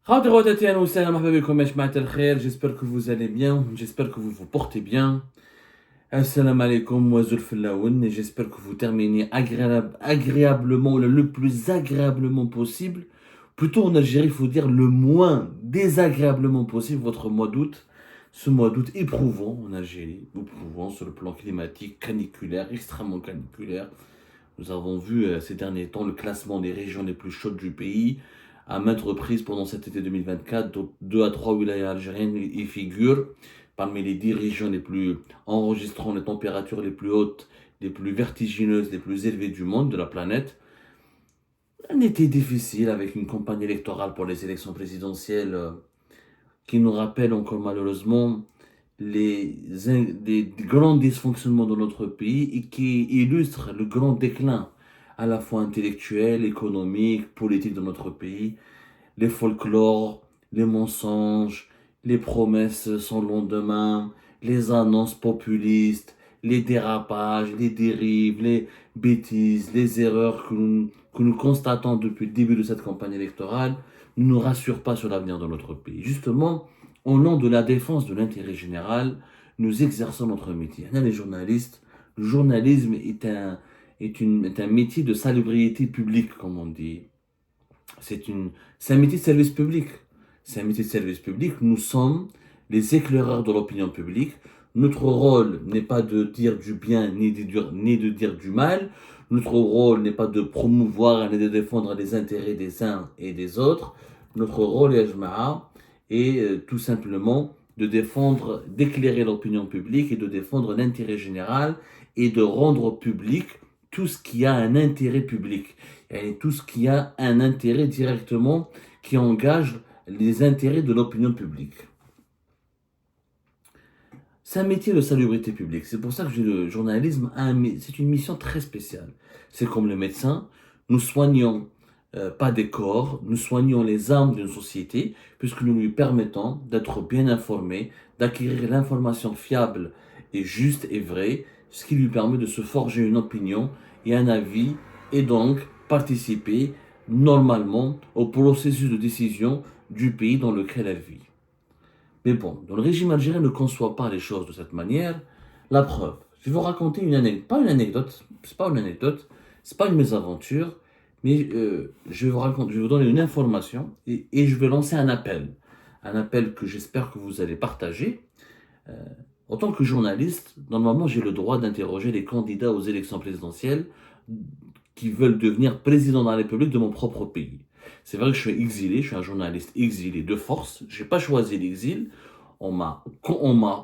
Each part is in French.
J'espère que vous allez bien, j'espère que vous vous portez bien. Assalamu alaikum wa zulfillaoun, et j'espère que vous terminez agréablement, le plus agréablement possible. Plutôt en Algérie, il faut dire le moins désagréablement possible votre mois d'août. Ce mois d'août éprouvant en Algérie, éprouvant sur le plan climatique, caniculaire, extrêmement caniculaire. Nous avons vu ces derniers temps le classement des régions les plus chaudes du pays. À maintes reprises pendant cet été 2024, donc 2 à 3 wilayas algériennes y figurent parmi les 10 régions les plus enregistrant les températures les plus hautes, les plus vertigineuses, les plus élevées du monde, de la planète. Un été difficile avec une campagne électorale pour les élections présidentielles qui nous rappelle encore malheureusement des grands dysfonctionnements de notre pays et qui illustrent le grand déclin à la fois intellectuel, économique, politique de notre pays, les folklores, les mensonges, les promesses sans lendemain, les annonces populistes, les dérapages, les dérives, les bêtises, les erreurs que nous constatons depuis le début de cette campagne électorale ne nous rassurent pas sur l'avenir de notre pays. Justement, au nom de la défense de l'intérêt général, nous exerçons notre métier. On est les journalistes. Le journalisme est un métier de salubrité publique, comme on dit. C'est une, c'est un métier de service public. C'est un métier de service public. Nous sommes les éclaireurs de l'opinion publique. Notre rôle n'est pas de dire du bien ni de dire du mal. Notre rôle n'est pas de promouvoir ni de défendre les intérêts des uns et des autres. Notre rôle, est tout simplement de défendre, d'éclairer l'opinion publique et de défendre l'intérêt général et de rendre public tout ce qui a un intérêt public et tout ce qui a un intérêt directement qui engage les intérêts de l'opinion publique. C'est un métier de salubrité publique. C'est pour ça que le journalisme c'est une mission très spéciale. C'est comme le médecin. Nous soignons pas des corps, nous soignons les âmes d'une société puisque nous lui permettons d'être bien informé, d'acquérir l'information fiable et juste et vraie, ce qui lui permet de se forger une opinion et un avis et donc participer normalement au processus de décision du pays dans lequel elle vit. Mais bon, dans le régime algérien ne conçoit pas les choses de cette manière. La preuve, je vais vous raconter une anecdote, pas une anecdote, c'est pas une anecdote, c'est pas une mésaventure, mais je vais vous donner une information et je vais lancer un appel que j'espère que vous allez partager. Euh, En tant que journaliste, normalement, j'ai le droit d'interroger les candidats aux élections présidentielles qui veulent devenir président de la République de mon propre pays. C'est vrai que je suis exilé, je suis un journaliste exilé de force. Je n'ai pas choisi l'exil. On m'a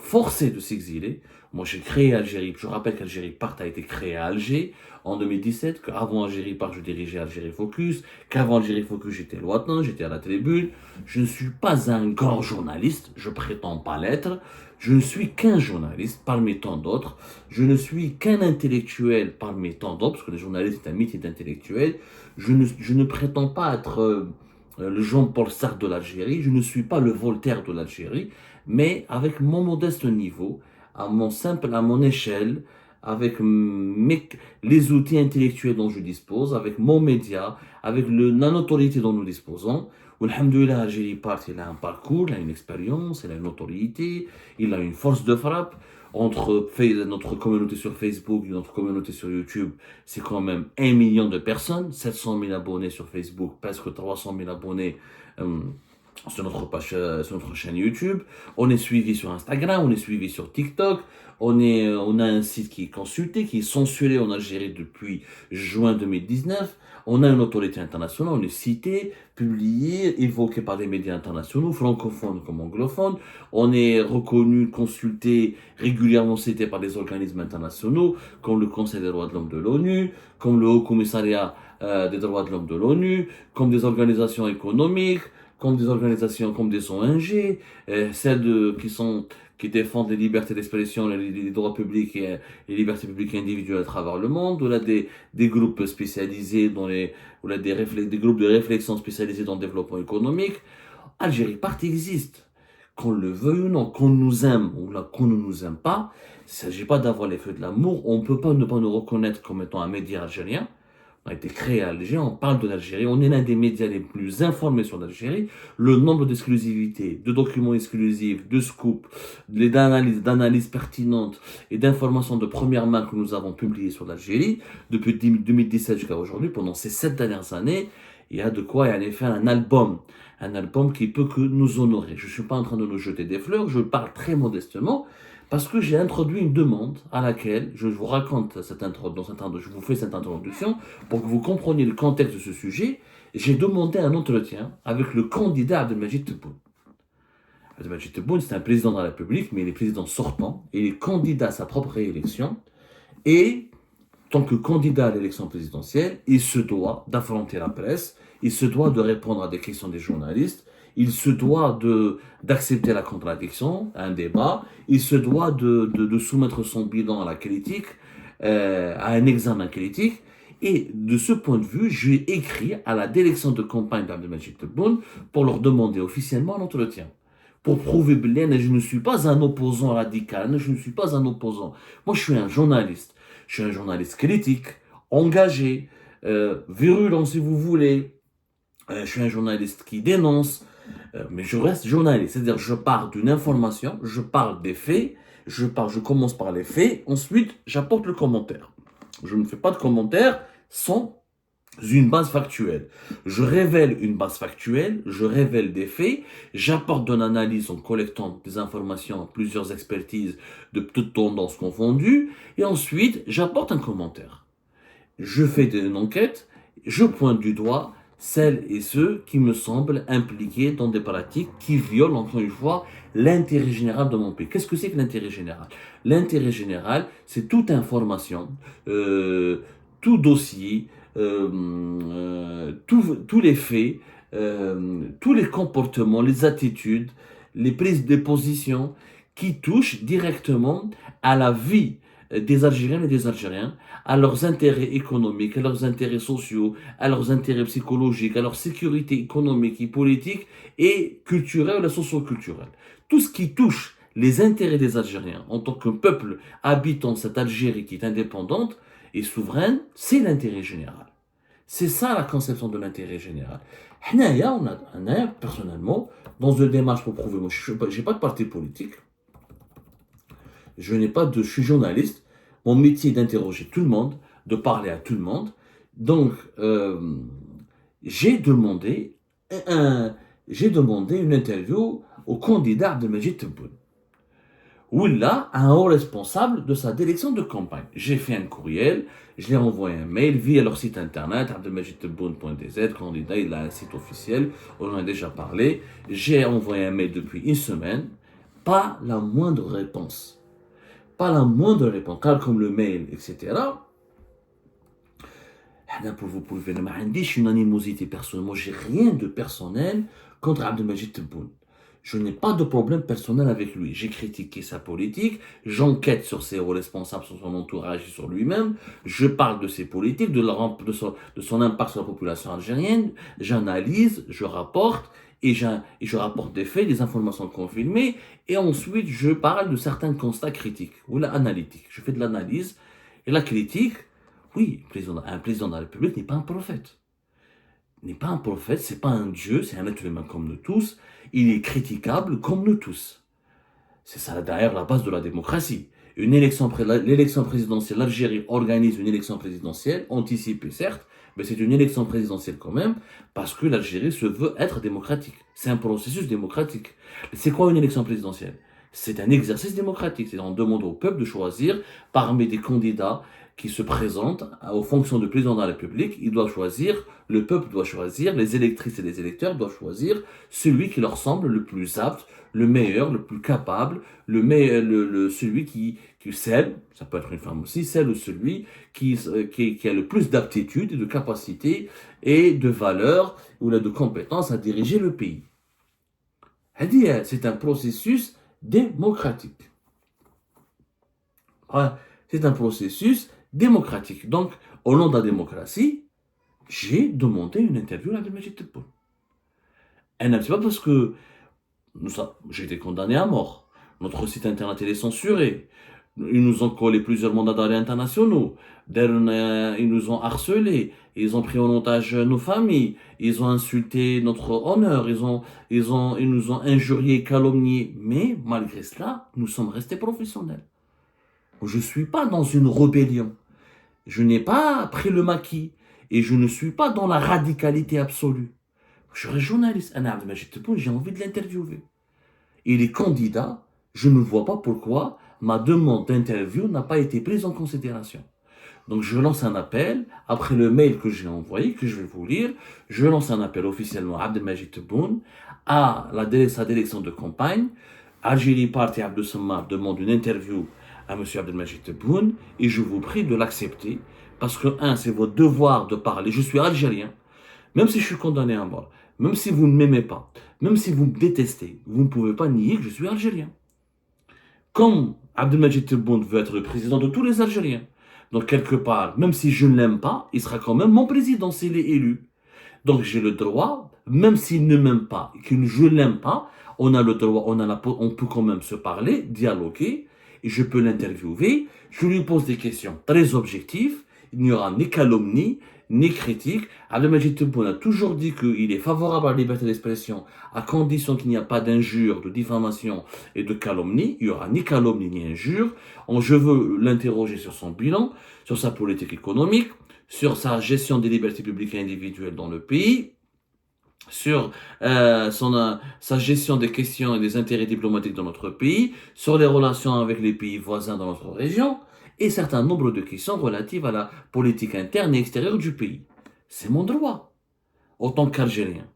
forcé de s'exiler. Moi, j'ai créé Algérie. Je rappelle qu'Algérie Part a été créée à Alger en 2017, qu'avant Algérie Part, je dirigeais Algérie Focus, qu'avant Algérie Focus, j'étais lointain, j'étais à la tribune. Je ne suis pas un grand journaliste, je prétends pas l'être. Je ne suis qu'un journaliste parmi tant d'autres. Je ne suis qu'un intellectuel parmi tant d'autres, parce que le journaliste est un métier d'intellectuel. Je ne prétends pas être le Jean-Paul Sartre de l'Algérie. Je ne suis pas le Voltaire de l'Algérie. Mais avec mon modeste niveau, à mon échelle, avec les outils intellectuels dont je dispose, avec mon média, avec la notoriété dont nous disposons, Alhamdoulilah, Algérie Part, il a un parcours, il a une expérience, il a une notoriété, il a une force de frappe. Entre notre communauté sur Facebook et notre communauté sur YouTube, c'est quand même 1 million de personnes, 700 000 abonnés sur Facebook, presque 300 000 abonnés sur notre page, sur notre chaîne YouTube. On est suivi sur Instagram, on est suivi sur TikTok. On a un site qui est consulté, qui est censuré en Algérie depuis juin 2019. On a une autorité internationale, on est cité, publié, évoqué par les médias internationaux, francophones comme anglophones. On est reconnu, consulté, régulièrement cité par des organismes internationaux, comme le Conseil des droits de l'homme de l'ONU, comme le Haut Commissariat des droits de l'homme de l'ONU, comme des organisations économiques, comme des organisations comme des ONG, qui défendent les libertés d'expression, les droits publics et les libertés publiques et individuelles à travers le monde, ou là des groupes spécialisés ou là des groupes de réflexion spécialisés dans le développement économique. Algérie Part existe. Qu'on le veuille ou non, qu'on nous aime ou là qu'on ne nous aime pas, il ne s'agit pas d'avoir les feux de l'amour. On ne peut pas ne pas nous reconnaître comme étant un média algérien. a été créé à Alger, on parle de l'Algérie, on est l'un des médias les plus informés sur l'Algérie. Le nombre d'exclusivités, de documents exclusifs, de scoops, d'analyses pertinentes et d'informations de première main que nous avons publiées sur l'Algérie depuis 2017 jusqu'à aujourd'hui, pendant ces 7 dernières années, il y a de quoi, il y a en effet un album qui peut que nous honorer. Je ne suis pas en train de nous jeter des fleurs, je parle très modestement, parce que j'ai introduit une demande à laquelle je vous raconte je vous fais cette introduction pour que vous compreniez le contexte de ce sujet. J'ai demandé un entretien avec le candidat Abdelmajid Tebboune. Abdelmajid Tebboune, c'est un président de la République, mais il est président sortant. Il est candidat à sa propre réélection. Et, tant que candidat à l'élection présidentielle, il se doit d'affronter la presse, il se doit de répondre à des questions des journalistes, il se doit d'accepter la contradiction, un débat, il se doit de soumettre son bilan à la critique, à un examen critique. Et de ce point de vue, j'ai écrit à la direction de campagne d'Abdelmajid Tebboune pour leur demander officiellement un entretien. Pour prouver que je ne suis pas un opposant radical, je ne suis pas un opposant. Moi, je suis un journaliste. Je suis un journaliste critique, engagé, virulent si vous voulez. Je suis un journaliste qui dénonce, mais je reste journaliste. C'est-à-dire, je pars d'une information, je parle des faits, je commence par les faits, ensuite, j'apporte le commentaire. Je ne fais pas de commentaire sans une base factuelle. Je révèle une base factuelle, je révèle des faits, j'apporte de l'analyse en collectant des informations, plusieurs expertises de toutes tendances confondues, et ensuite, j'apporte un commentaire. Je fais une enquête, je pointe du doigt celles et ceux qui me semblent impliqués dans des pratiques qui violent, encore une fois, l'intérêt général de mon pays. Qu'est-ce que c'est que l'intérêt général? L'intérêt général, c'est toute information, tout dossier, tous les faits, tous les comportements, les attitudes, les prises de position qui touchent directement à la vie des Algériennes et des Algériens, à leurs intérêts économiques, à leurs intérêts sociaux, à leurs intérêts psychologiques, à leur sécurité économique et politique et culturelle et socio-culturelle. Tout ce qui touche les intérêts des Algériens en tant que peuple habitant cette Algérie qui est indépendante et souveraine, c'est l'intérêt général. C'est ça la conception de l'intérêt général. Personnellement, dans une démarche pour prouver, moi je n'ai pas de parti politique, je suis journaliste, mon métier est d'interroger tout le monde, de parler à tout le monde. Donc, j'ai demandé, une interview au candidat Abdelmajid Tebboune, où il a un haut responsable de sa direction de campagne. J'ai fait un courriel, je lui ai envoyé un mail via leur site internet, abdelmajidtebboune.dz, candidat, il a un site officiel, on en a déjà parlé. J'ai envoyé un mail depuis une semaine, pas la moindre réponse. Pas la moindre réponse, car comme le mail, etc. Vous pouvez le dire, je suis une animosité personnelle. Moi, j'ai rien de personnel contre Abdelmajid Tebboune. Je n'ai pas de problème personnel avec lui. J'ai critiqué sa politique, j'enquête sur ses hauts responsables, sur son entourage et sur lui-même. Je parle de ses politiques, de son impact sur la population algérienne. J'analyse, je rapporte. Et je rapporte des faits, des informations confirmées, et ensuite je parle de certains constats critiques, ou analytiques. Je fais de l'analyse, et la critique, oui, un président de la République n'est pas un prophète. N'est pas un prophète, c'est pas un dieu, c'est un être humain comme nous tous, il est critiquable comme nous tous. C'est ça d'ailleurs la base de la démocratie. L'élection présidentielle, l'Algérie organise une élection présidentielle, anticipée certes, mais c'est une élection présidentielle quand même, parce que l'Algérie se veut être démocratique. C'est un processus démocratique. C'est quoi une élection présidentielle? C'est un exercice démocratique. C'est-à-dire on demande au peuple de choisir parmi des candidats qui se présentent aux fonctions de président de la République. Il doit choisir, le peuple doit choisir, les électrices et les électeurs doivent choisir celui qui leur semble le plus apte, le meilleur, le plus capable, celui celle, ça peut être une femme aussi, celle ou celui qui a le plus d'aptitude et de capacité et de valeur ou de compétences à diriger le pays. C'est un processus démocratique. C'est un processus démocratique. Donc, au nom de la démocratie, j'ai demandé une interview à Abdelmajid Tebboune. Et c'est pas parce que j'ai été condamné à mort. Notre site internet est censuré. Ils nous ont collé plusieurs mandats d'arrêt internationaux. Ils nous ont harcelés. Ils ont pris en otage nos familles. Ils ont insulté notre honneur. Ils nous ont injuriés, calomniés. Mais malgré cela, nous sommes restés professionnels. Je ne suis pas dans une rébellion. Je n'ai pas pris le maquis. Et je ne suis pas dans la radicalité absolue. Je suis journaliste. J'ai envie de l'interviewer. Il est candidat. Je ne vois pas pourquoi ma demande d'interview n'a pas été prise en considération. Donc je lance un appel, après le mail que j'ai envoyé, que je vais vous lire, je lance un appel officiellement à Abdelmajid Tebboune, à sa direction de campagne. Algérie Parti Abdou Sammar demande une interview à M. Abdelmajid Tebboune, et je vous prie de l'accepter, parce que, c'est votre devoir de parler. Je suis algérien, même si je suis condamné à mort, même si vous ne m'aimez pas, même si vous me détestez, vous ne pouvez pas nier que je suis algérien. Comme Abdelmajid Tebboune veut être le président de tous les Algériens, donc quelque part, même si je ne l'aime pas, il sera quand même mon président s'il est élu. Donc j'ai le droit, même s'il ne m'aime pas, que je ne l'aime pas, on a le droit, on peut quand même se parler, dialoguer, et je peux l'interviewer, je lui pose des questions très objectives, il n'y aura ni calomnie, ni critique. Abdelmajid Tebboune a toujours dit qu'il est favorable à la liberté d'expression, à condition qu'il n'y a pas d'injure, de diffamation et de calomnie. Il n'y aura ni calomnie ni injure. Je veux l'interroger sur son bilan, sur sa politique économique, sur sa gestion des libertés publiques et individuelles dans le pays, sur sa gestion des questions et des intérêts diplomatiques dans notre pays, sur les relations avec les pays voisins dans notre région, et certain nombre de questions relatives à la politique interne et extérieure du pays. C'est mon droit, en tant qu'Algérien.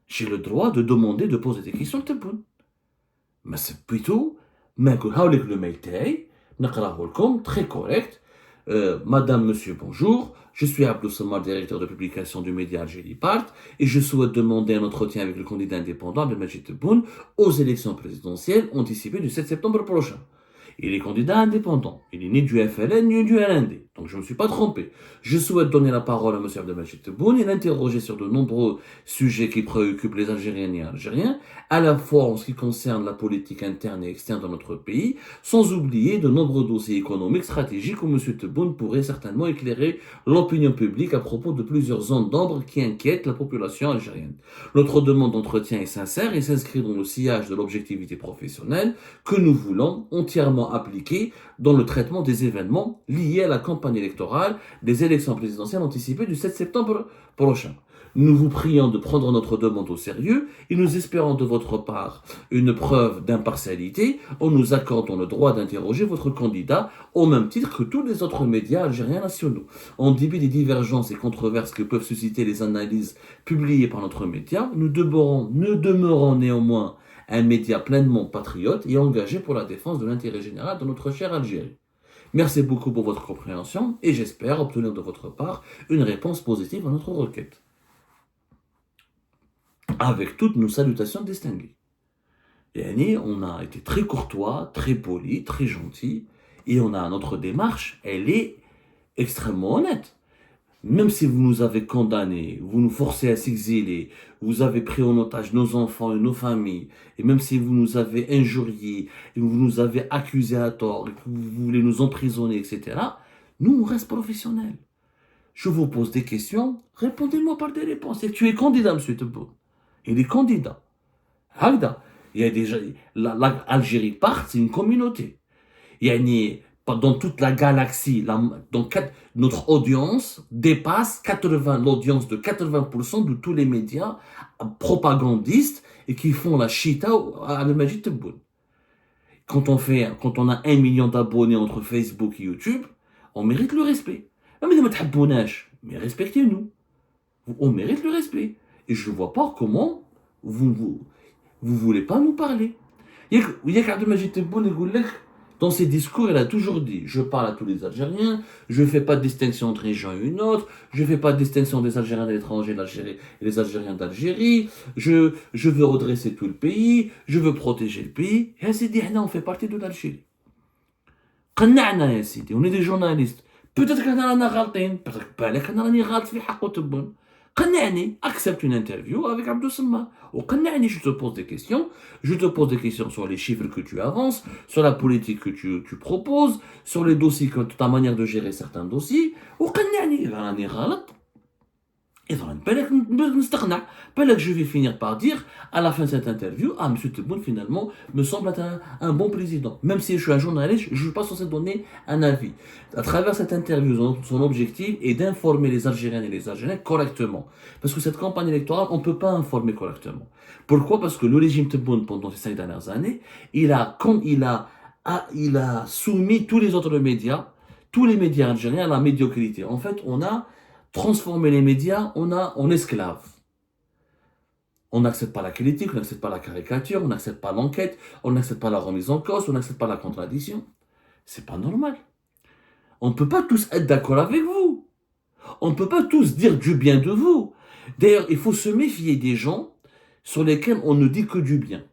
J'ai le droit de demander de poser des questions de Tebboune. Mais c'est plutôt, mais que le mail taille, très correct. Madame, monsieur, bonjour. Je suis Abdou Sammar, directeur de publication du média Algérie Part, et je souhaite demander un entretien avec le candidat indépendant Abdelmajid Tebboune aux élections présidentielles anticipées du 7 septembre prochain. Il est candidat indépendant. Il n'est ni du FLN ni du RND. Donc je ne me suis pas trompé. Je souhaite donner la parole à M. Abdelmajid Tebboune et l'interroger sur de nombreux sujets qui préoccupent les Algériennes et Algériens, à la fois en ce qui concerne la politique interne et externe dans notre pays, sans oublier de nombreux dossiers économiques stratégiques où M. Tebboune pourrait certainement éclairer l'opinion publique à propos de plusieurs zones d'ombre qui inquiètent la population algérienne. Notre demande d'entretien est sincère et s'inscrit dans le sillage de l'objectivité professionnelle que nous voulons entièrement appliquée dans le traitement des événements liés à la campagne électorale des élections présidentielles anticipées du 7 septembre prochain. Nous vous prions de prendre notre demande au sérieux et nous espérons de votre part une preuve d'impartialité en nous accordant le droit d'interroger votre candidat au même titre que tous les autres médias algériens nationaux. En dépit des divergences et controverses que peuvent susciter les analyses publiées par notre média, nous demeurons néanmoins un média pleinement patriote et engagé pour la défense de l'intérêt général de notre chère Algérie. Merci beaucoup pour votre compréhension et j'espère obtenir de votre part une réponse positive à notre requête. Avec toutes nos salutations distinguées. Et on a été très courtois, très poli, très gentil, et notre démarche, elle est extrêmement honnête. Même si vous nous avez condamnés, vous nous forcez à s'exiler, vous avez pris en otage nos enfants et nos familles, et même si vous nous avez injuriés, et vous nous avez accusés à tort, et que vous voulez nous emprisonner, etc., nous, on reste professionnels. Je vous pose des questions, répondez-moi par des réponses. Et tu es candidat, M. Tebboune. Il est candidat. Agda. Il y a déjà, l'Algérie part, c'est une communauté. Il y a dans toute la galaxie, notre audience dépasse l'audience de 80% de tous les médias propagandistes et qui font la chita à Abdelmajid Tebboune. Quand on a 1 million d'abonnés entre Facebook et YouTube, on mérite le respect. Mais respectez-nous. On mérite le respect. Et je ne vois pas comment vous voulez pas nous parler. Il y a qu'Abdelmajid Tebboune dans ses discours, il a toujours dit, je parle à tous les Algériens, je ne fais pas de distinction entre une région et une autre, je ne fais pas de distinction des Algériens de l'étranger et les Algériens d'Algérie, je veux redresser tout le pays, je veux protéger le pays. Et Sidi, on fait partie de l'Algérie. On est des journalistes. Peut-être qu'on a غلطين, peut-être qu'on a غلط في حق تبون. Accepte une interview avec Abdou Samma. Je te pose des questions. Je te pose des questions sur les chiffres que tu avances, sur la politique que tu proposes, sur les dossiers, ta manière de gérer certains dossiers. Et dans je vais finir par dire, à la fin de cette interview, ah, M. Tebboune, finalement, me semble être un bon président. Même si je suis un journaliste, je ne suis pas censé donner un avis. À travers cette interview, son objectif est d'informer les Algériennes et les Algériens correctement. Parce que cette campagne électorale, on ne peut pas informer correctement. Pourquoi? Parce que le régime Tebboune, pendant ces 5 dernières années, il a soumis tous les autres médias, tous les médias algériens à la médiocrité. En fait, on a transformer les médias en esclaves. On n'accepte pas la critique, on n'accepte pas la caricature, on n'accepte pas l'enquête, on n'accepte pas la remise en cause, on n'accepte pas la contradiction. C'est pas normal. On ne peut pas tous être d'accord avec vous. On ne peut pas tous dire du bien de vous. D'ailleurs, il faut se méfier des gens sur lesquels on ne dit que du bien.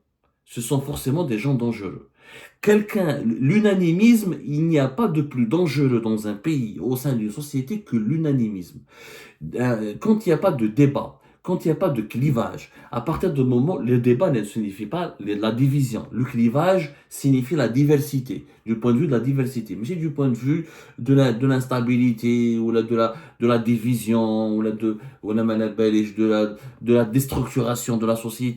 Ce sont forcément des gens dangereux. L'unanimisme, il n'y a pas de plus dangereux dans un pays, au sein d'une société, que l'unanimisme. Quand il n'y a pas de débat, quand il n'y a pas de clivage, à partir du moment, le débat ne signifie pas la division. Le clivage signifie la diversité, du point de vue de la diversité. Mais c'est du point de vue de l'instabilité, ou de la division, ou de la déstructuration de la société.